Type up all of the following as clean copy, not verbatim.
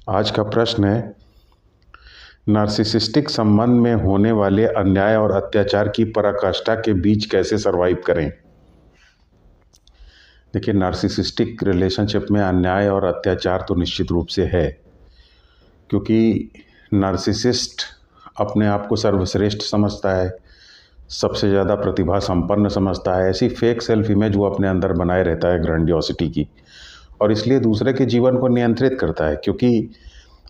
आज का प्रश्न है, नार्सिसिस्टिक संबंध में होने वाले अन्याय और अत्याचार की पराकाष्ठा के बीच कैसे सरवाइव करें। देखिए, नार्सिसिस्टिक रिलेशनशिप में अन्याय और अत्याचार तो निश्चित रूप से है, क्योंकि नार्सिसिस्ट अपने आप को सर्वश्रेष्ठ समझता है, सबसे ज़्यादा प्रतिभा संपन्न समझता है। ऐसी फेक सेल्फ इमेज वो अपने अंदर बनाए रहता है ग्रैंडियोसिटी की, और इसलिए दूसरे के जीवन को नियंत्रित करता है। क्योंकि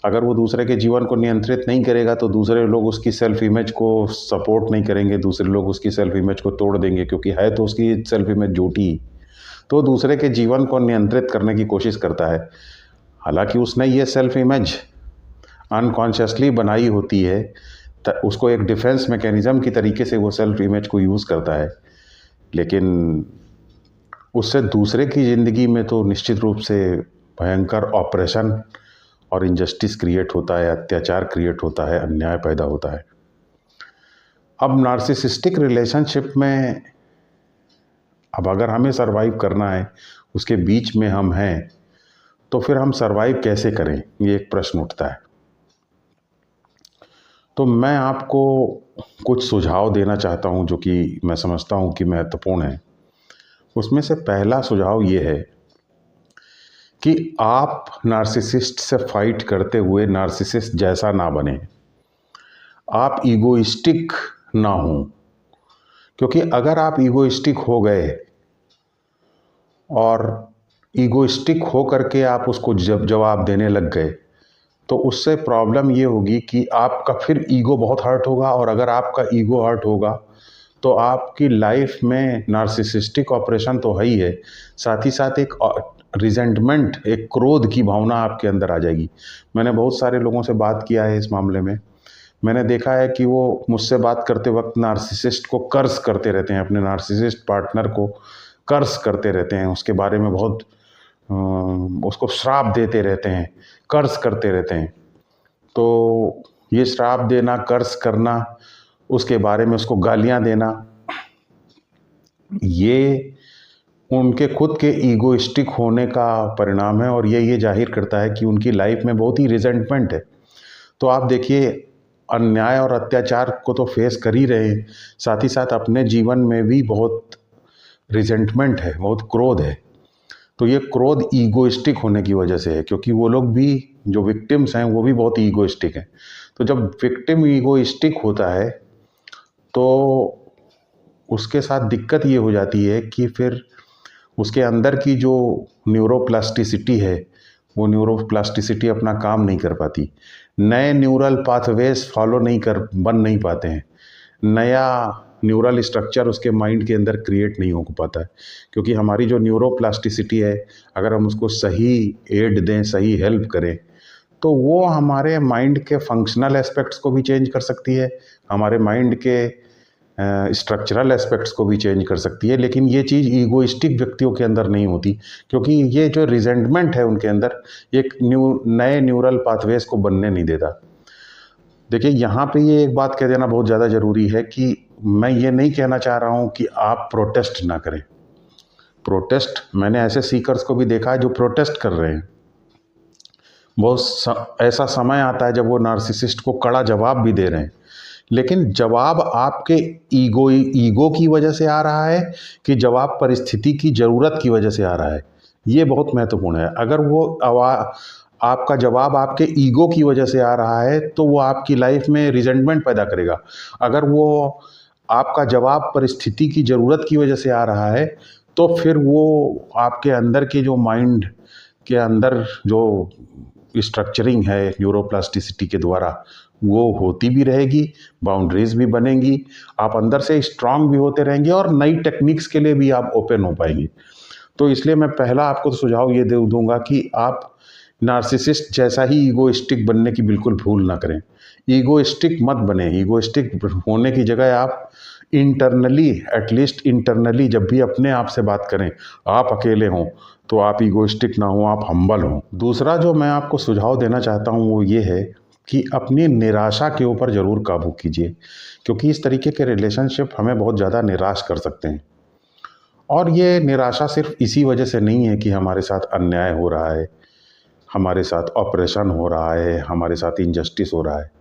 अगर वो दूसरे के जीवन को नियंत्रित नहीं करेगा तो दूसरे लोग उसकी सेल्फ इमेज को सपोर्ट नहीं करेंगे, दूसरे लोग उसकी सेल्फ इमेज को तोड़ देंगे, क्योंकि है तो उसकी सेल्फ इमेज झूठी ही। तो दूसरे के जीवन को नियंत्रित करने की कोशिश करता है। हालांकि उसने ये सेल्फ इमेज अनकॉन्शियसली बनाई होती है, उसको एक डिफेंस मैकेनिज्म की तरीके से वो सेल्फ इमेज को यूज़ करता है, लेकिन उससे दूसरे की ज़िंदगी में तो निश्चित रूप से भयंकर ऑपरेशन और इनजस्टिस क्रिएट होता है, अत्याचार क्रिएट होता है, अन्याय पैदा होता है। अब नार्सिसिस्टिक रिलेशनशिप में अब अगर हमें सरवाइव करना है, उसके बीच में हम हैं, तो फिर हम सरवाइव कैसे करें, ये एक प्रश्न उठता है। तो मैं आपको कुछ सुझाव देना चाहता हूं जो कि मैं समझता हूं कि महत्वपूर्ण है। उसमें से पहला सुझाव ये है कि आप नार्सिसिस्ट से फाइट करते हुए नार्सिसिस्ट जैसा ना बने, आप ईगोइस्टिक ना हो। क्योंकि अगर आप ईगोइस्टिक हो गए और ईगोइस्टिक हो करके आप उसको जब जवाब देने लग गए, तो उससे प्रॉब्लम ये होगी कि आपका फिर ईगो बहुत हर्ट होगा, और अगर आपका ईगो हर्ट होगा तो आपकी लाइफ में नार्सिसिस्टिक ऑपरेशन तो है ही है, साथ ही साथ एक रिजेंटमेंट, एक क्रोध की भावना आपके अंदर आ जाएगी। मैंने बहुत सारे लोगों से बात किया है इस मामले में। मैंने देखा है कि वो मुझसे बात करते वक्त नार्सिसिस्ट को कर्स करते रहते हैं, अपने नार्सिसिस्ट पार्टनर को कर्स करते रहते हैं, उसके बारे में बहुत उसको श्राप देते रहते हैं, कर्स करते रहते हैं। तो ये श्राप देना, कर्स करना, उसके बारे में उसको गालियां देना, ये उनके खुद के ईगोइस्टिक होने का परिणाम है, और ये जाहिर करता है कि उनकी लाइफ में बहुत ही रिजेंटमेंट है। तो आप देखिए, अन्याय और अत्याचार को तो फेस कर ही रहे हैं, साथ ही साथ अपने जीवन में भी बहुत रिजेंटमेंट है, बहुत क्रोध है। तो ये क्रोध ईगोइस्टिक होने की वजह से है, क्योंकि वो लोग भी, जो विक्टिम्स हैं, वो भी बहुत ईगोइस्टिक हैं। तो जब विक्टिम ईगोइस्टिक होता है तो उसके साथ दिक्कत ये हो जाती है कि फिर उसके अंदर की जो न्यूरोप्लास्टिसिटी है, वो न्यूरोप्लास्टिसिटी अपना काम नहीं कर पाती, नए न्यूरल पाथवेज फॉलो बन नहीं पाते हैं, नया न्यूरल स्ट्रक्चर उसके माइंड के अंदर क्रिएट नहीं हो पाता है। क्योंकि हमारी जो न्यूरोप्लास्टिसिटी है, अगर हम उसको सही एड दें, सही हेल्प करें, तो वो हमारे माइंड के फंक्शनल एस्पेक्ट्स को भी चेंज कर सकती है, हमारे माइंड के स्ट्रक्चरल एस्पेक्ट्स को भी चेंज कर सकती है। लेकिन ये चीज़ ईगोइस्टिक व्यक्तियों के अंदर नहीं होती, क्योंकि ये जो रिजेंटमेंट है उनके अंदर, एक नए न्यूरल पाथवेज को बनने नहीं देता। देखिए, यहाँ पे ये एक बात कह देना बहुत ज़्यादा ज़रूरी है कि मैं ये नहीं कहना चाह रहा हूँ कि आप प्रोटेस्ट ना करें। प्रोटेस्ट, मैंने ऐसे सीकर्स को भी देखा है जो प्रोटेस्ट कर रहे हैं। ऐसा समय आता है जब वो नार्सिसिस्ट को कड़ा जवाब भी दे रहे हैं, लेकिन जवाब आपके ईगो की वजह से आ रहा है कि जवाब परिस्थिति की ज़रूरत की वजह से आ रहा है, ये बहुत महत्वपूर्ण है। अगर वो आपका जवाब आपके ईगो की वजह से आ रहा है तो वो आपकी लाइफ में रिजेंटमेंट पैदा करेगा। अगर वो आपका जवाब परिस्थिति की ज़रूरत की वजह से आ रहा है, तो फिर वो आपके अंदर के जो माइंड के अंदर जो स्ट्रक्चरिंग है न्यूरोप्लास्टिसिटी के द्वारा, वो होती भी रहेगी, बाउंड्रीज भी बनेंगी, आप अंदर से स्ट्रांग भी होते रहेंगे, और नई टेक्निक्स के लिए भी आप ओपन हो पाएंगे। तो इसलिए मैं पहला आपको सुझाव ये दे दूंगा कि आप नार्सिसिस्ट जैसा ही ईगोइस्टिक बनने की बिल्कुल भूल ना करें। ईगोइस्टिक मत बने। ईगोइस्टिक होने की जगह आप इंटरनली, एटलीस्ट इंटरनली, जब भी अपने आप से बात करें, आप अकेले हों, तो आप ईगोइस्टिक ना हो, आप हम्बल हों। दूसरा जो मैं आपको सुझाव देना चाहता हूँ वो ये है कि अपनी निराशा के ऊपर ज़रूर काबू कीजिए, क्योंकि इस तरीके के रिलेशनशिप हमें बहुत ज़्यादा निराश कर सकते हैं। और ये निराशा सिर्फ इसी वजह से नहीं है कि हमारे साथ अन्याय हो रहा है, हमारे साथ ऑपरेशन हो रहा है, हमारे साथ इनजस्टिस हो रहा है।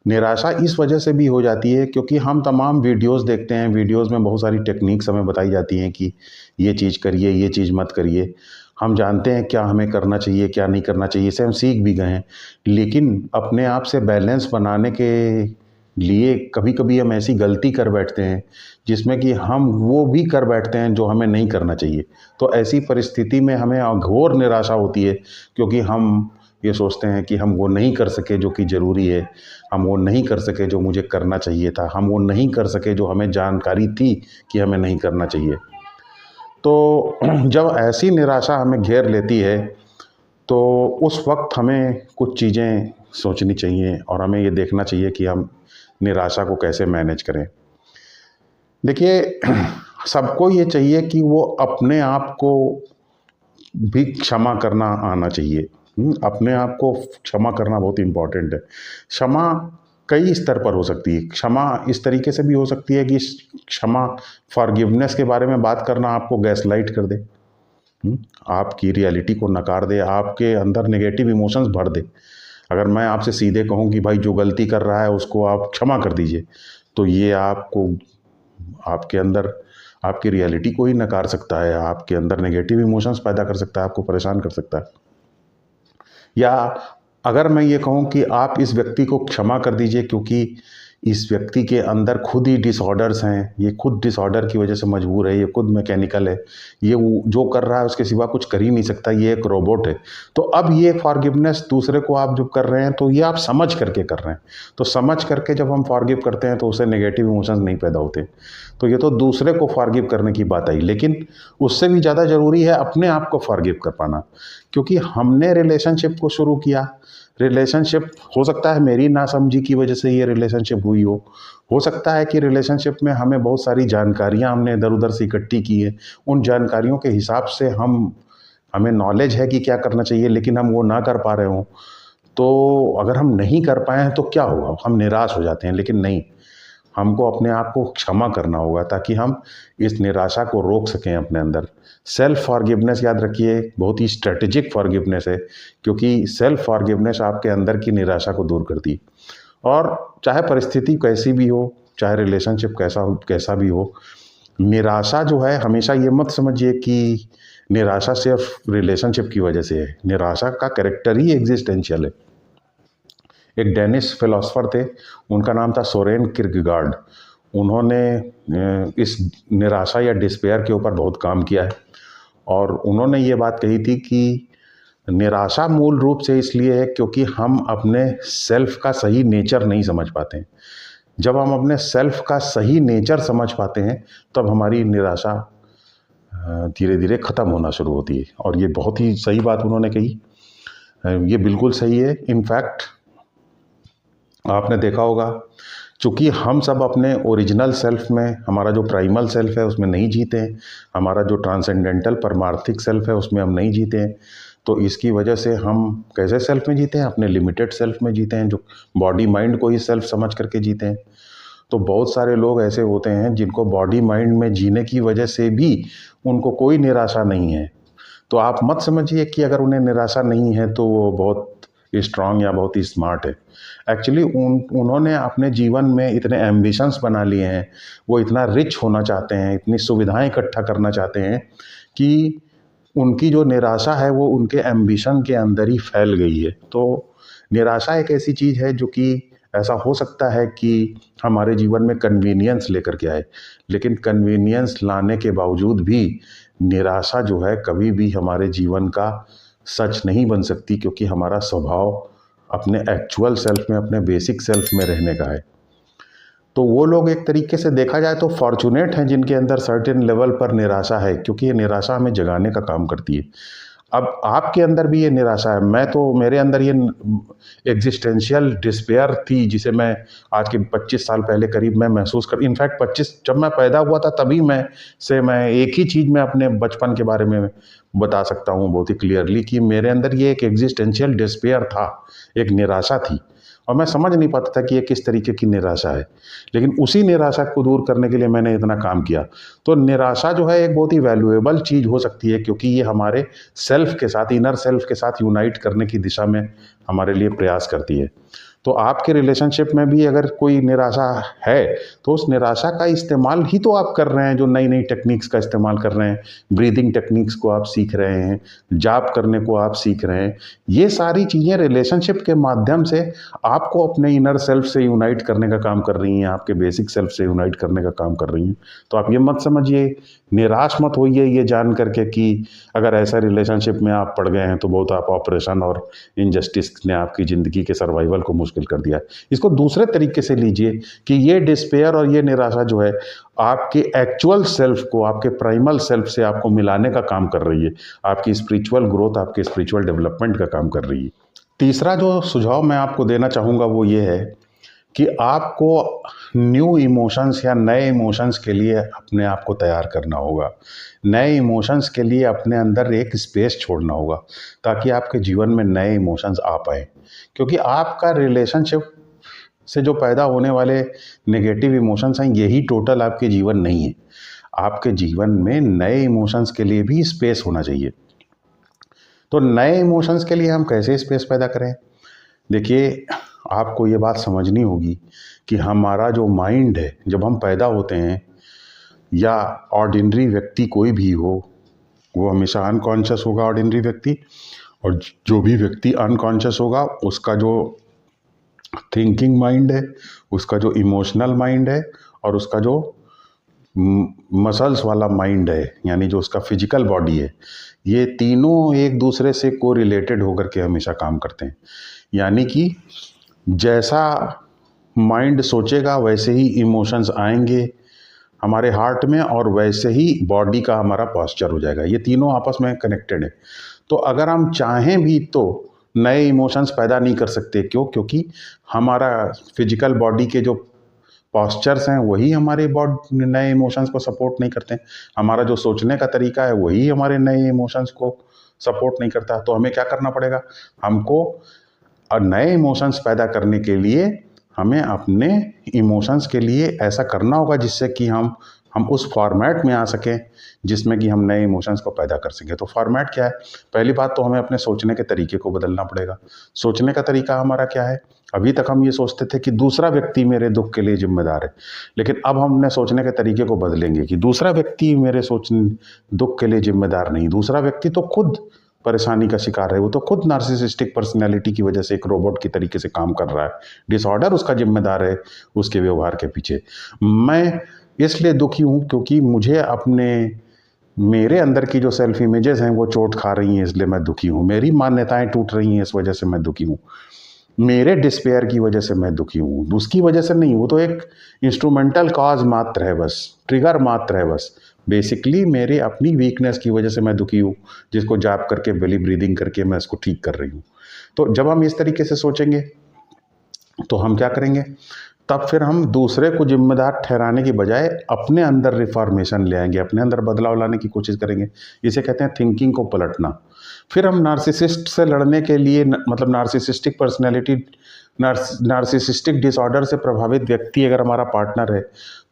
निराशा इस वजह से भी हो जाती है क्योंकि हम तमाम वीडियोस देखते हैं, वीडियोस में बहुत सारी टेक्निक्स हमें बताई जाती हैं कि ये चीज़ करिए, ये चीज़ मत करिए। हम जानते हैं क्या हमें करना चाहिए, क्या नहीं करना चाहिए, इसे हम सीख भी गए हैं। लेकिन अपने आप से बैलेंस बनाने के लिए कभी-कभी हम ऐसी गलती कर बैठते हैं, जिसमें कि हम वो भी कर बैठते हैं जो हमें नहीं करना चाहिए। तो ऐसी परिस्थिति में हमें घोर निराशा होती है क्योंकि हम ये सोचते हैं कि हम वो नहीं कर सके जो कि ज़रूरी है, हम वो नहीं कर सके जो मुझे करना चाहिए था, हम वो नहीं कर सके जो हमें जानकारी थी कि हमें नहीं करना चाहिए। तो जब ऐसी निराशा हमें घेर लेती है, तो उस वक्त हमें कुछ चीज़ें सोचनी चाहिए और हमें ये देखना चाहिए कि हम निराशा को कैसे मैनेज करें। देखिए, सबको ये चाहिए कि वो अपने आप को भी क्षमा करना आना चाहिए। अपने आप को क्षमा करना बहुत इम्पोर्टेंट है। क्षमा कई स्तर पर हो सकती है। क्षमा इस तरीके से भी हो सकती है कि क्षमा फॉरगिवनेस के बारे में बात करना आपको गैसलाइट कर दे, आपकी रियलिटी को नकार दे, आपके अंदर नेगेटिव इमोशंस भर दे। अगर मैं आपसे सीधे कहूँ कि भाई जो गलती कर रहा है उसको आप क्षमा कर दीजिए, तो ये आपको आपके अंदर आपकी रियलिटी को ही नकार सकता है, आपके अंदर नेगेटिव इमोशंस पैदा कर सकता है, आपको परेशान कर सकता है। या अगर मैं ये कहूँ कि आप इस व्यक्ति को क्षमा कर दीजिए क्योंकि इस व्यक्ति के अंदर खुद ही डिसऑर्डर्स हैं, ये खुद डिसऑर्डर की वजह से मजबूर है, ये खुद मैकेनिकल है, ये वो जो कर रहा है उसके सिवा कुछ कर ही नहीं सकता, ये एक रोबोट है। तो अब ये फॉरगिवनेस दूसरे को आप जब कर रहे हैं तो ये आप समझ करके कर रहे हैं। तो समझ करके जब हम फॉरगिव करते हैं तो उससे नेगेटिव इमोशंस नहीं पैदा होते। तो ये तो दूसरे को फॉरगिव करने की बात आई, लेकिन उससे भी ज़्यादा ज़रूरी है अपने आप को फॉरगिव कर पाना। क्योंकि हमने रिलेशनशिप को शुरू किया, रिलेशनशिप हो सकता है मेरी नासमझी की वजह से ये रिलेशनशिप हुई हो सकता है कि रिलेशनशिप में हमें बहुत सारी जानकारियाँ हमने इधर उधर से इकट्ठी की है, उन जानकारियों के हिसाब से हमें नॉलेज है कि क्या करना चाहिए लेकिन हम वो ना कर पा रहे हों। तो अगर हम नहीं कर पाए हैं तो क्या होगा, हम निराश हो जाते हैं। लेकिन नहीं, हमको अपने आप को क्षमा करना होगा ताकि हम इस निराशा को रोक सकें अपने अंदर। सेल्फ फॉरगिवनेस याद रखिए बहुत ही स्ट्रेटेजिक फॉरगिवनेस है, क्योंकि सेल्फ फॉरगिवनेस आपके अंदर की निराशा को दूर करती है। और चाहे परिस्थिति कैसी भी हो, चाहे रिलेशनशिप कैसा भी हो, निराशा जो है हमेशा ये मत समझिए कि निराशा सिर्फ रिलेशनशिप की वजह से है। निराशा का कैरेक्टर ही एग्जिस्टेंशियल है। एक डेनिश फिलोसोफर थे, उनका नाम था सोरेन किर्केगार्ड। उन्होंने इस निराशा या डिस्पेयर के ऊपर बहुत काम किया है और उन्होंने ये बात कही थी कि निराशा मूल रूप से इसलिए है क्योंकि हम अपने सेल्फ का सही नेचर नहीं समझ पाते हैं। जब हम अपने सेल्फ का सही नेचर समझ पाते हैं तब हमारी निराशा धीरे धीरे ख़त्म होना शुरू होती है। और ये बहुत ही सही बात उन्होंने कही, ये बिल्कुल सही है। इनफैक्ट आपने देखा होगा, चूँकि हम सब अपने ओरिजिनल सेल्फ में, हमारा जो प्राइमल सेल्फ है उसमें नहीं जीते हैं, हमारा जो ट्रांसेंडेंटल परमार्थिक सेल्फ है उसमें हम नहीं जीते हैं, तो इसकी वजह से हम कैसे सेल्फ में जीते हैं, अपने लिमिटेड सेल्फ में जीते हैं, जो बॉडी माइंड को ही सेल्फ समझ करके जीते हैं। तो बहुत सारे लोग ऐसे होते हैं जिनको बॉडी माइंड में जीने की वजह से भी उनको कोई निराशा नहीं है। तो आप मत समझिए कि अगर उन्हें निराशा नहीं है तो वो बहुत स्ट्रांग या बहुत ही स्मार्ट है। एक्चुअली उन्होंने अपने जीवन में इतने एम्बिशंस बना लिए हैं, वो इतना रिच होना चाहते हैं, इतनी सुविधाएं इकट्ठा करना चाहते हैं कि उनकी जो निराशा है वो उनके एम्बिशन के अंदर ही फैल गई है। तो निराशा एक ऐसी चीज़ है जो कि ऐसा हो सकता है कि हमारे जीवन में कन्वीनियंस लेकर के आए, लेकिन कन्वीनियंस लाने के बावजूद भी निराशा जो है कभी भी हमारे जीवन का सच नहीं बन सकती, क्योंकि हमारा स्वभाव अपने एक्चुअल सेल्फ में, अपने बेसिक सेल्फ में रहने का है। तो वो लोग एक तरीके से देखा जाए तो फॉर्चुनेट हैं जिनके अंदर सर्टेन लेवल पर निराशा है, क्योंकि ये निराशा हमें जगाने का काम करती है। अब आपके अंदर भी ये निराशा है, मेरे अंदर ये एग्जिस्टेंशियल डिस्पेयर थी जिसे मैं आज के 25 साल पहले करीब मैं महसूस कर, इनफैक्ट 25 जब मैं पैदा हुआ था तभी मैं एक ही चीज़ में अपने बचपन के बारे में बता सकता हूँ बहुत ही क्लियरली कि मेरे अंदर ये एक एग्जिस्टेंशियल डिस्पेयर था, एक निराशा थी। और मैं समझ नहीं पाता था कि ये किस तरीके की निराशा है। लेकिन उसी निराशा को दूर करने के लिए मैंने इतना काम किया। तो निराशा जो है एक बहुत ही वैल्यूएबल चीज़ हो सकती है, क्योंकि ये हमारे सेल्फ के साथ, इनर सेल्फ के साथ यूनाइट करने की दिशा में हमारे लिए प्रयास करती है। तो आपके रिलेशनशिप में भी अगर कोई निराशा है, तो उस निराशा का इस्तेमाल ही तो आप कर रहे हैं, जो नई नई टेक्निक्स का इस्तेमाल कर रहे हैं, ब्रीदिंग टेक्निक्स को आप सीख रहे हैं, जाप करने को आप सीख रहे हैं। ये सारी चीज़ें रिलेशनशिप के माध्यम से आपको अपने इनर सेल्फ से यूनाइट करने का काम कर रही हैं, आपके बेसिक सेल्फ से यूनाइट करने का काम कर रही हैं। तो आप ये मत समझिए, निराश मत होइए ये जान करके कि अगर ऐसा रिलेशनशिप में आप पड़ गए हैं तो बहुत आप ऑपरेशन और इनजस्टिस ने आपकी ज़िंदगी के सर्वाइवल को मुश्किल कर दिया है। इसको दूसरे तरीके से लीजिए कि ये डिस्पेयर और ये निराशा जो है आपके एक्चुअल सेल्फ को, आपके प्राइमल सेल्फ से आपको मिलाने का काम कर रही है, आपकी स्पिरिचुअल ग्रोथ, आपके स्पिरिचुअल डेवलपमेंट का काम कर रही है। तीसरा जो सुझाव मैं आपको देना चाहूँगा वो ये है कि आपको न्यू इमोशंस या नए इमोशंस के लिए अपने आप को तैयार करना होगा। नए इमोशंस के लिए अपने अंदर एक स्पेस छोड़ना होगा, ताकि आपके जीवन में नए इमोशंस आ पाएँ। क्योंकि आपका रिलेशनशिप से जो पैदा होने वाले नेगेटिव इमोशंस हैं, यही टोटल आपके जीवन नहीं है। आपके जीवन में नए इमोशंस के लिए भी स्पेस होना चाहिए। तो नए इमोशंस के लिए हम कैसे स्पेस पैदा करें? देखिए, आपको ये बात समझनी होगी कि हमारा जो माइंड है, जब हम पैदा होते हैं, या ऑर्डिनरी व्यक्ति कोई भी हो, वो हमेशा अनकॉन्शियस होगा ऑर्डिनरी व्यक्ति, और जो भी व्यक्ति अनकॉन्शियस होगा उसका जो थिंकिंग माइंड है, उसका जो इमोशनल माइंड है, और उसका जो मसल्स वाला माइंड है, यानी जो उसका फिजिकल बॉडी है, ये तीनों एक दूसरे से कोरिलेटेड होकर के हमेशा काम करते हैं। यानी कि जैसा माइंड सोचेगा वैसे ही इमोशंस आएंगे हमारे हार्ट में, और वैसे ही बॉडी का हमारा पॉस्चर हो जाएगा। ये तीनों आपस में कनेक्टेड है। तो अगर हम चाहें भी तो नए इमोशंस पैदा नहीं कर सकते। क्यों? क्योंकि हमारा फिजिकल बॉडी के जो पॉस्चर्स हैं वही हमारे बॉडी नए इमोशंस को सपोर्ट नहीं करते हैं। हमारा जो सोचने का तरीका है वही हमारे नए इमोशंस को सपोर्ट नहीं करता। तो हमें क्या करना पड़ेगा? हमको नए इमोशंस पैदा करने के लिए हमें अपने इमोशंस के लिए ऐसा करना होगा जिससे कि हम उस फॉर्मेट में आ सकें जिसमें कि हम नए इमोशंस को पैदा कर सकें। तो फॉर्मेट क्या है? पहली बात तो हमें अपने सोचने के तरीके को बदलना पड़ेगा। सोचने का तरीका हमारा क्या है? अभी तक हम ये सोचते थे कि दूसरा व्यक्ति मेरे दुख के लिए जिम्मेदार है, लेकिन अब हम अपने सोचने के तरीके को बदलेंगे कि दूसरा व्यक्ति मेरे दुख के लिए जिम्मेदार नहीं, दूसरा व्यक्ति तो खुद परेशानी का शिकार है, वो तो खुद नार्सिसिस्टिक पर्सनैलिटी की वजह से एक रोबोट की तरीके से काम कर रहा है, डिसऑर्डर उसका जिम्मेदार है उसके व्यवहार के पीछे। मैं इसलिए दुखी हूँ क्योंकि मुझे मेरे अंदर की जो सेल्फ इमेजेस हैं वो चोट खा रही हैं, इसलिए मैं दुखी हूँ। मेरी मान्यताएं टूट रही हैं, इस वजह से मैं दुखी हूँ। मेरे डिस्पेयर की वजह से मैं दुखी हूँ, उसकी वजह से नहीं। वो तो एक इंस्ट्रूमेंटल कॉज मात्र है, बस ट्रिगर मात्र है बस। बेसिकली मेरे अपनी वीकनेस की वजह से मैं दुखी हूँ, जिसको जाप करके, बेली ब्रीदिंग करके मैं इसको ठीक कर रही हूँ। तो जब हम इस तरीके से सोचेंगे तो हम क्या करेंगे? तब फिर हम दूसरे को जिम्मेदार ठहराने की बजाय अपने अंदर रिफॉर्मेशन ले आएंगे, अपने अंदर बदलाव लाने की कोशिश करेंगे। इसे कहते हैं थिंकिंग को पलटना। फिर हम नार्सिसिस्ट से लड़ने के लिए, मतलब नार्सिसिस्टिक पर्सनैलिटी, नार्सिसिस्टिक डिसऑर्डर से प्रभावित व्यक्ति अगर हमारा पार्टनर है,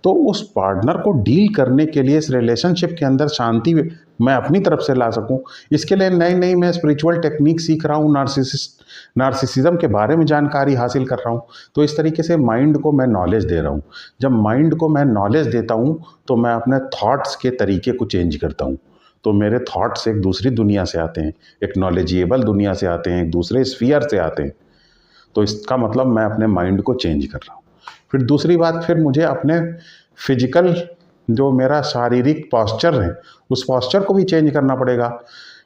तो उस पार्टनर को डील करने के लिए इस रिलेशनशिप के अंदर शांति मैं अपनी तरफ से ला सकूं, इसके लिए नई नई मैं स्पिरिचुअल टेक्निक सीख रहा हूँ, नार्सिसिज्म के बारे में जानकारी हासिल कर रहा हूँ। तो इस तरीके से माइंड को मैं नॉलेज दे रहा हूँ। जब माइंड को मैं नॉलेज देता हूँ तो मैं अपने थॉट्स के तरीके को चेंज करता हूँ। तो मेरे थॉट्स एक दूसरी दुनिया से आते हैं, एक नॉलेजेबल दुनिया से आते हैं, एक दूसरे स्फीयर से आते हैं। तो इसका मतलब मैं अपने माइंड को चेंज कर रहा हूँ। फिर दूसरी बात, फिर मुझे अपने फिजिकल जो मेरा शारीरिक पॉस्चर है, उस पॉस्चर को भी चेंज करना पड़ेगा,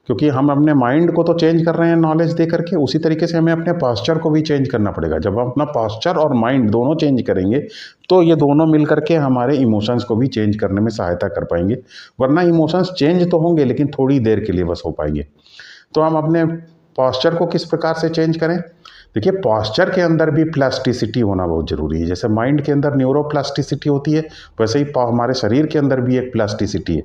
क्योंकि हम अपने माइंड को तो चेंज कर रहे हैं नॉलेज दे करके, उसी तरीके से हमें अपने पॉस्चर को भी चेंज करना पड़ेगा। जब हम अपना पॉस्चर और माइंड दोनों चेंज करेंगे तो ये दोनों मिल करके हमारे इमोशंस को भी चेंज करने में सहायता कर पाएंगे। वरना इमोशंस चेंज तो होंगे लेकिन थोड़ी देर के लिए बस हो पाएंगे। तो हम अपने पॉस्चर को किस प्रकार से चेंज करें? देखिए पॉस्चर के अंदर भी प्लास्टिसिटी होना बहुत ज़रूरी है। जैसे माइंड के अंदर न्यूरोप्लास्टिसिटी होती है, वैसे ही हमारे शरीर के अंदर भी एक प्लास्टिसिटी है।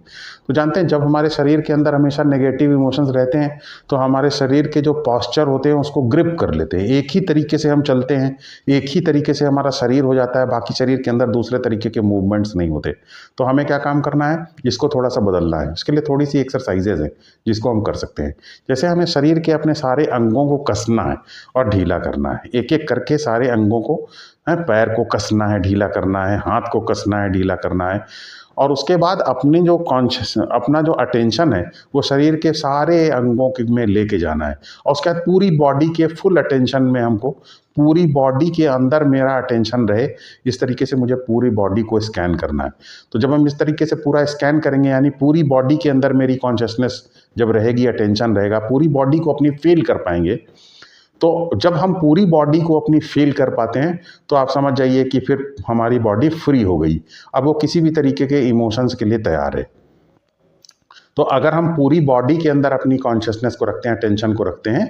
तो जानते हैं जब हमारे शरीर के अंदर हमेशा नेगेटिव इमोशंस रहते हैं तो हमारे शरीर के जो पॉस्चर होते हैं उसको ग्रिप कर लेते हैं। एक ही तरीके से हम चलते हैं, एक ही तरीके से हमारा शरीर हो जाता है, बाकी शरीर के अंदर दूसरे तरीके के मूवमेंट्स नहीं होते। तो हमें क्या काम करना है, इसको थोड़ा सा बदलना है। इसके लिए थोड़ी सी एक्सरसाइजेज हैं जिसको हम कर सकते हैं। जैसे हमें शरीर के अपने सारे अंगों को कसना है और ढीला करना है, एक एक करके सारे अंगों को, पैर को कसना है, ढीला करना है, हाथ को कसना है, ढीला करना है। और उसके बाद अपनी जो कॉन्शियस, अपना जो अटेंशन है वो शरीर के सारे अंगों में लेके जाना है। और उसके बाद पूरी बॉडी के फुल अटेंशन में हमको, पूरी बॉडी के अंदर मेरा अटेंशन रहे, इस तरीके से मुझे पूरी बॉडी को स्कैन करना है। तो जब हम इस तरीके से पूरा स्कैन करेंगे, यानी पूरी बॉडी के अंदर मेरी कॉन्शियसनेस जब रहेगी, अटेंशन रहेगा, पूरी बॉडी को अपनी फील कर पाएंगे। तो जब हम पूरी बॉडी को अपनी फील कर पाते हैं तो आप समझ जाइए कि फिर हमारी बॉडी फ्री हो गई। अब वो किसी भी तरीके के इमोशंस के लिए तैयार है। तो अगर हम पूरी बॉडी के अंदर अपनी कॉन्शियसनेस को रखते हैं, अटेंशन को रखते हैं,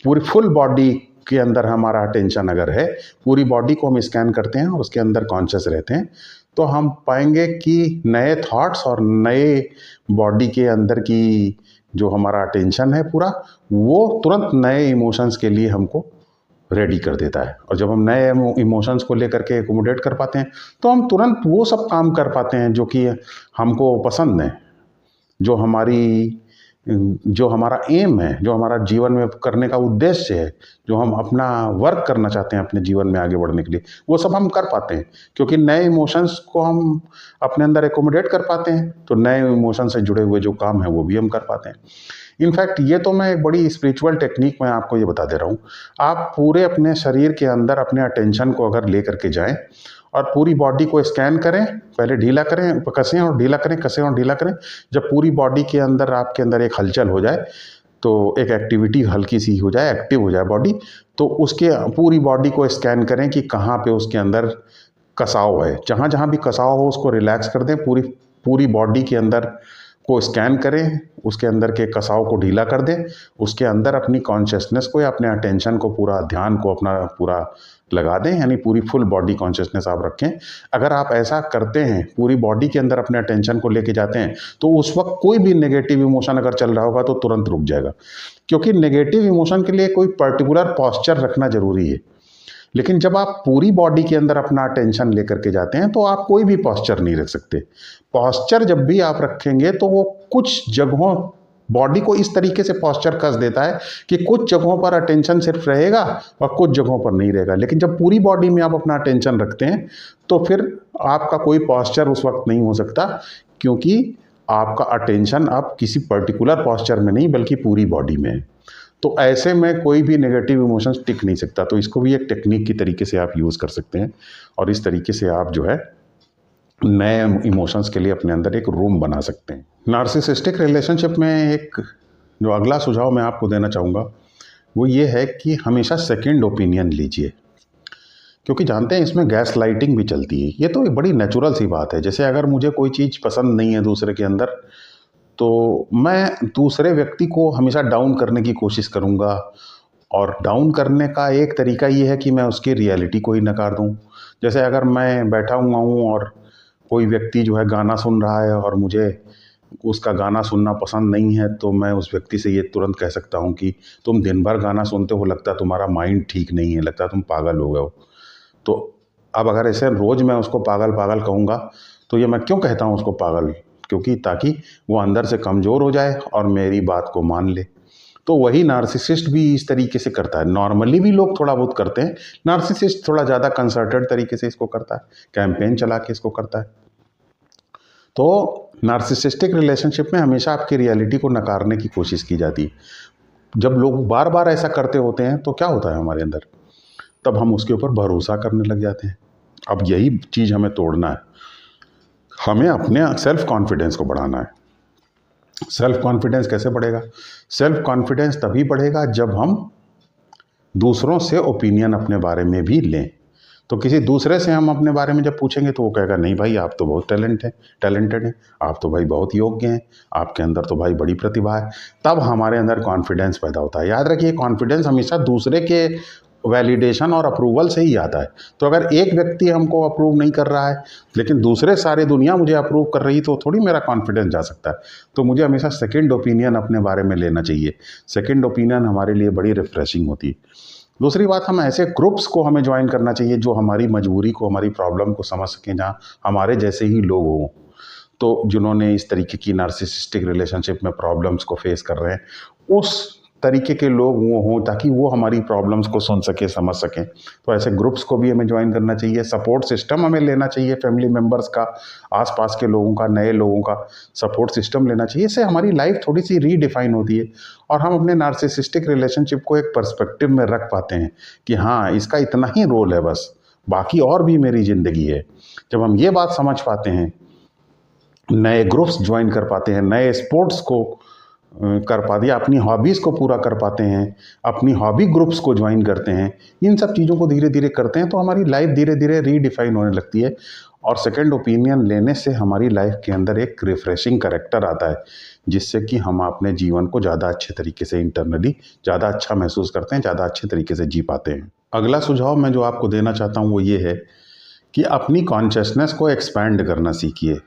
पूरी फुल बॉडी के अंदर हमारा अटेंशन अगर है, पूरी बॉडी को हम स्कैन करते हैं और उसके अंदर कॉन्शियस रहते हैं, तो हम पाएंगे कि नए थॉट्स और नए बॉडी के अंदर की जो हमारा अटेंशन है पूरा, वो तुरंत नए इमोशंस के लिए हमको रेडी कर देता है। और जब हम नए इमोशंस को लेकर के एकोमोडेट कर पाते हैं तो हम तुरंत वो सब काम कर पाते हैं जो कि हमको पसंद है, जो हमारा एम है, जो हमारा जीवन में करने का उद्देश्य है, जो हम अपना वर्क करना चाहते हैं अपने जीवन में आगे बढ़ने के लिए, वो सब हम कर पाते हैं। क्योंकि नए इमोशंस को हम अपने अंदर एकोमोडेट कर पाते हैं तो नए इमोशन से जुड़े हुए जो काम है वो भी हम कर पाते हैं। इनफैक्ट ये तो मैं एक बड़ी स्पिरिचुअल टेक्निक मैं आपको ये बता दे रहा हूँ। आप पूरे अपने शरीर के अंदर अपने अटेंशन को अगर ले करके जाएं और पूरी बॉडी को स्कैन करें, पहले ढीला करें, कसें और ढीला करें, कसें और ढीला करें। जब पूरी बॉडी के अंदर आपके अंदर एक हलचल हो जाए, तो एक एक्टिविटी हल्की सी हो जाए, एक्टिव हो जाए बॉडी, तो उसके पूरी बॉडी को स्कैन करें कि कहाँ पे उसके अंदर कसाव है। जहाँ जहाँ भी कसाव हो उसको रिलैक्स कर दें, पूरी बॉडी के अंदर को स्कैन करें, उसके अंदर के कसाव को ढीला कर दें, उसके अंदर अपनी कॉन्शियसनेस को या अपने अटेंशन को, पूरा ध्यान को अपना पूरा लगा दें, यानी पूरी फुल बॉडी कॉन्शियसनेस आप रखें। अगर आप ऐसा करते हैं, पूरी बॉडी के अंदर अपने अटेंशन को लेके जाते हैं, तो उस वक्त कोई भी नेगेटिव इमोशन अगर चल रहा होगा तो तुरंत रुक जाएगा। क्योंकि नेगेटिव इमोशन के लिए कोई पर्टिकुलर पॉस्चर रखना जरूरी है। लेकिन जब आप पूरी बॉडी के अंदर अपना अटेंशन लेकर के जाते हैं तो आप कोई भी पॉस्चर नहीं रख सकते। पॉस्चर जब भी आप रखेंगे तो वो कुछ जगहों, बॉडी को इस तरीके से पॉस्चर कस देता है कि कुछ जगहों पर अटेंशन सिर्फ रहेगा और कुछ जगहों पर नहीं रहेगा। लेकिन जब पूरी बॉडी में आप अपना अटेंशन रखते हैं तो फिर आपका कोई पॉस्चर उस वक्त नहीं हो सकता, क्योंकि आपका अटेंशन अब किसी पर्टिकुलर पॉस्चर में नहीं बल्कि पूरी बॉडी में है। तो ऐसे में कोई भी नेगेटिव इमोशंस टिक नहीं सकता। तो इसको भी एक टेक्निक की तरीके से आप यूज़ कर सकते हैं और इस तरीके से आप जो है नए इमोशंस के लिए अपने अंदर एक रूम बना सकते हैं। नार्सिसिस्टिक रिलेशनशिप में एक जो अगला सुझाव मैं आपको देना चाहूँगा वो ये है कि हमेशा सेकंड ओपिनियन लीजिए, क्योंकि जानते हैं इसमें गैस लाइटिंग भी चलती है। ये तो एक बड़ी नेचुरल सी बात है। जैसे अगर मुझे कोई चीज़ पसंद नहीं है दूसरे के अंदर, तो मैं दूसरे व्यक्ति को हमेशा डाउन करने की कोशिश करूँगा। और डाउन करने का एक तरीका ये है कि मैं उसकी रियलिटी को ही नकार दूँ। जैसे अगर मैं बैठा हुआ हूँ और कोई व्यक्ति जो है गाना सुन रहा है और मुझे उसका गाना सुनना पसंद नहीं है, तो मैं उस व्यक्ति से ये तुरंत कह सकता हूँ कि तुम दिन भर गाना सुनते हो, लगता तुम्हारा माइंड ठीक नहीं है, लगता तुम पागल हो गए हो। तो अब अगर ऐसे रोज़ मैं उसको पागल पागल कहूँगा तो ये मैं क्यों कहता हूँ उसको पागल, क्योंकि ताकि वो अंदर से कमज़ोर हो जाए और मेरी बात को मान ले। तो वही नार्सिसिस्ट भी इस तरीके से करता है। नॉर्मली भी लोग थोड़ा बहुत करते हैं, नार्सिसिस्ट थोड़ा ज़्यादा कंसर्टेड तरीके से इसको करता है, कैंपेन चला के इसको करता है। तो नार्सिसिस्टिक रिलेशनशिप में हमेशा आपकी रियलिटी को नकारने की कोशिश की जाती है। जब लोग बार बार ऐसा करते होते हैं तो क्या होता है हमारे अंदर, तब हम उसके ऊपर भरोसा करने लग जाते हैं। अब यही चीज़ हमें तोड़ना है। हमें अपने सेल्फ कॉन्फिडेंस को बढ़ाना है। सेल्फ कॉन्फिडेंस कैसे बढ़ेगा? सेल्फ कॉन्फिडेंस तभी बढ़ेगा जब हम दूसरों से ओपिनियन अपने बारे में भी लें। तो किसी दूसरे से हम अपने बारे में जब पूछेंगे तो वो कहेगा नहीं भाई आप तो बहुत टैलेंटेड हैं, आप तो भाई बहुत योग्य हैं, आपके अंदर तो भाई बड़ी प्रतिभा है। तब हमारे अंदर कॉन्फिडेंस पैदा होता है। याद रखिए, कॉन्फिडेंस हमेशा दूसरे के वैलिडेशन और अप्रूवल से ही आता है। तो अगर एक व्यक्ति हमको अप्रूव नहीं कर रहा है लेकिन दूसरे सारी दुनिया मुझे अप्रूव कर रही, तो थोड़ी मेरा कॉन्फिडेंस जा सकता है। तो मुझे हमेशा सेकंड ओपिनियन अपने बारे में लेना चाहिए। सेकंड ओपिनियन हमारे लिए बड़ी रिफ्रेशिंग होती है। दूसरी बात, हम ऐसे ग्रुप्स को हमें ज्वाइन करना चाहिए जो हमारी मजबूरी को, हमारी प्रॉब्लम को समझ सकें, जहाँ हमारे जैसे ही लोग हों। तो जिन्होंने इस तरीके की नार्सिसिस्टिक रिलेशनशिप में प्रॉब्लम्स को फेस कर रहे हैं, उस तरीके के लोग वो हों ताकि वो हमारी प्रॉब्लम्स को सुन सके, समझ सकें। तो ऐसे ग्रुप्स को भी हमें ज्वाइन करना चाहिए। सपोर्ट सिस्टम हमें लेना चाहिए, फैमिली मेम्बर्स का, आसपास के लोगों का, नए लोगों का सपोर्ट सिस्टम लेना चाहिए। इससे हमारी लाइफ थोड़ी सी रीडिफाइन होती है और हम अपने नार्सिसिस्टिक रिलेशनशिप को एक पर्सपेक्टिव में रख पाते हैं कि हाँ, इसका इतना ही रोल है, बस बाकी और भी मेरी ज़िंदगी है। जब हम ये बात समझ पाते हैं, नए ग्रुप्स ज्वाइन कर पाते हैं, नए स्पोर्ट्स को कर पाते हैं, अपनी हॉबीज़ को पूरा कर पाते हैं, अपनी हॉबी ग्रुप्स को ज्वाइन करते हैं, इन सब चीज़ों को धीरे धीरे करते हैं, तो हमारी लाइफ धीरे धीरे रीडिफाइन होने लगती है। और सेकंड ओपिनियन लेने से हमारी लाइफ के अंदर एक रिफ्रेशिंग कैरेक्टर आता है, जिससे कि हम अपने जीवन को ज़्यादा अच्छे तरीके से इंटरनली ज़्यादा अच्छा महसूस करते हैं, ज़्यादा अच्छे तरीके से जी पाते हैं। अगला सुझाव मैं जो आपको देना चाहता हूँ वो ये है कि अपनी कॉन्शियसनेस को एक्सपैंड करना सीखिए।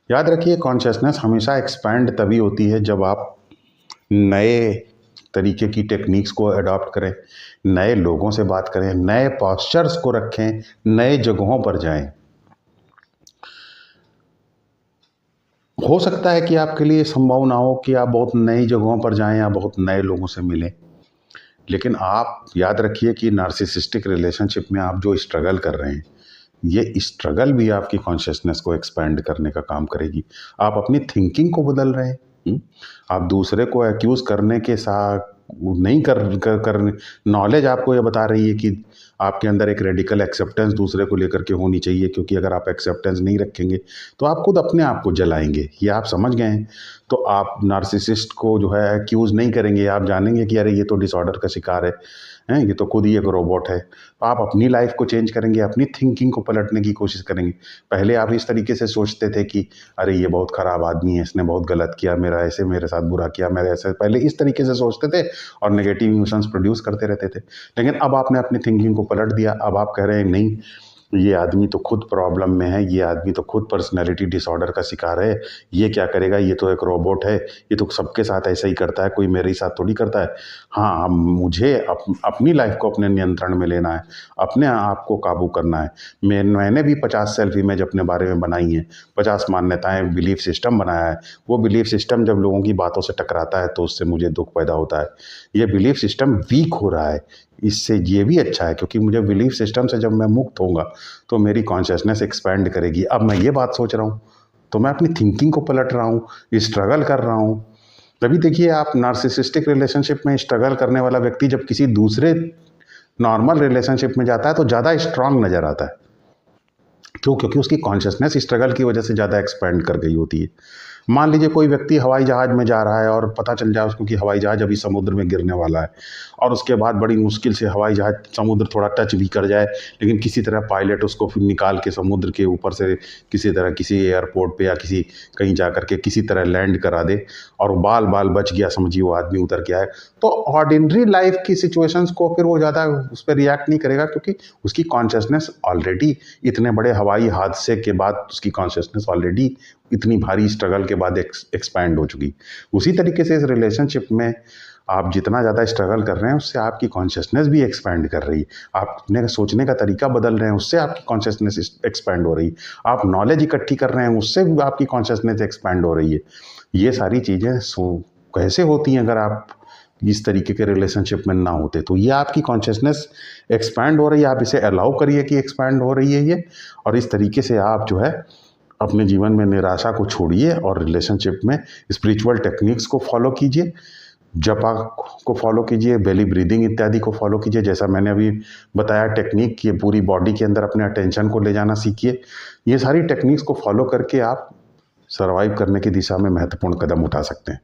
याद रखिए, कॉन्शियसनेस हमेशा एक्सपैंड तभी होती है जब आप नए तरीके की टेक्निक्स को अडॉप्ट करें, नए लोगों से बात करें, नए पॉस्चर्स को रखें, नए जगहों पर जाएं। हो सकता है कि आपके लिए संभव ना हो कि आप बहुत नई जगहों पर जाएं या बहुत नए लोगों से मिलें, लेकिन आप याद रखिए कि नार्सिसिस्टिक रिलेशनशिप में आप जो स्ट्रगल कर रहे हैं, ये स्ट्रगल भी आपकी कॉन्शियसनेस को एक्सपैंड करने का काम करेगी। आप अपनी थिंकिंग को बदल रहे हैं। आप दूसरे को एक्यूज़ करने के साथ नहीं कर नॉलेज आपको ये बता रही है कि आपके अंदर एक रेडिकल एक्सेप्टेंस दूसरे को लेकर के होनी चाहिए, क्योंकि अगर आप एक्सेप्टेंस नहीं रखेंगे तो आप खुद अपने आप को जलाएंगे। ये आप समझ गए हैं। तो आप नार्सिसिस्ट को जो है एक्यूज़ नहीं करेंगे, आप जानेंगे कि अरे ये तो डिसऑर्डर का शिकार है, ये तो खुद ही एक रोबोट है। तो आप अपनी लाइफ को चेंज करेंगे, अपनी थिंकिंग को पलटने की कोशिश करेंगे। पहले आप इस तरीके से सोचते थे कि अरे ये बहुत ख़राब आदमी है, इसने बहुत गलत किया, मेरा ऐसे मेरे साथ बुरा किया, मेरे ऐसे, पहले इस तरीके से सोचते थे और नेगेटिव इमोशंस प्रोड्यूस करते रहते थे। लेकिन अब आपने अपनी थिंकिंग को पलट दिया। अब आप कह रहे हैं नहीं, ये आदमी तो खुद प्रॉब्लम में है, ये आदमी तो खुद पर्सनैलिटी डिसऑर्डर का शिकार है, ये क्या करेगा, ये तो एक रोबोट है, ये तो सबके साथ ऐसा ही करता है, कोई मेरे ही साथ थोड़ी करता है। हाँ, अब मुझे अपनी लाइफ को अपने नियंत्रण में लेना है, अपने आप को काबू करना है। मैंने भी 50 सेल्फ इमेज अपने बारे में बनाई हैं, 50 मान्यताएँ, बिलीफ सिस्टम बनाया है। वो बिलीफ सिस्टम जब लोगों की बातों से टकराता है तो उससे मुझे दुख पैदा होता है। ये बिलीफ सिस्टम वीक हो रहा है, इससे ये भी अच्छा है, क्योंकि मुझे बिलीफ सिस्टम से जब मैं मुक्त होऊंगा तो मेरी कॉन्शियसनेस एक्सपैंड करेगी। अब मैं ये बात सोच रहा हूँ तो मैं अपनी थिंकिंग को पलट रहा हूँ, स्ट्रगल कर रहा हूँ। तभी देखिए, आप नार्सिसिस्टिक रिलेशनशिप में स्ट्रगल करने वाला व्यक्ति जब किसी दूसरे नॉर्मल रिलेशनशिप में जाता है तो ज़्यादा स्ट्रांग नज़र आता है। क्यों? क्योंकि उसकी कॉन्शियसनेस स्ट्रगल की वजह से ज़्यादा एक्सपैंड कर गई होती है। मान लीजिए कोई व्यक्ति हवाई जहाज़ में जा रहा है और पता चल जाए उसको कि हवाई जहाज़ अभी समुद्र में गिरने वाला है, और उसके बाद बड़ी मुश्किल से हवाई जहाज़ समुद्र थोड़ा टच भी कर जाए, लेकिन किसी तरह पायलट उसको फिर निकाल के समुद्र के ऊपर से किसी तरह किसी एयरपोर्ट पे या किसी कहीं जा कर के किसी तरह लैंड करा दे और बाल बाल बच गया, समझिए वो आदमी उतर के आए। तो ऑर्डिनरी लाइफ की सिचुएशंस को फिर वो ज़्यादा उस पर रिएक्ट नहीं करेगा, क्योंकि उसकी कॉन्शियसनेस ऑलरेडी इतने बड़े हवाई हादसे के बाद उसकी कॉन्शियसनेस ऑलरेडी इतनी भारी स्ट्रगल के बाद एक्सपैंड हो चुकी। उसी तरीके से इस रिलेशनशिप में आप जितना ज़्यादा स्ट्रगल कर रहे हैं उससे आपकी कॉन्शियसनेस भी एक्सपैंड कर रही है। आप अपने सोचने का तरीका बदल रहे हैं, उससे आपकी कॉन्शियसनेस एक्सपैंड हो रही है। आप नॉलेज इकट्ठी कर रहे हैं, उससे भी आपकी कॉन्शियसनेस एक्सपैंड हो रही है। ये सारी चीज़ें कैसे होती हैं अगर आप इस तरीके के रिलेशनशिप में ना होते? तो ये आपकी कॉन्शियसनेस एक्सपैंड हो रही है, आप इसे अलाउ करिए कि एक्सपैंड हो रही है ये, और इस तरीके से आप जो है अपने जीवन में निराशा को छोड़िए और रिलेशनशिप में स्पिरिचुअल टेक्निक्स को फॉलो कीजिए, जपा को फॉलो कीजिए, बेली ब्रीदिंग इत्यादि को फॉलो कीजिए। जैसा मैंने अभी बताया टेक्निक, ये पूरी बॉडी के अंदर अपने अटेंशन को ले जाना सीखिए। ये सारी टेक्निक्स को फॉलो करके आप सर्वाइव करने की दिशा में महत्वपूर्ण कदम उठा सकते हैं।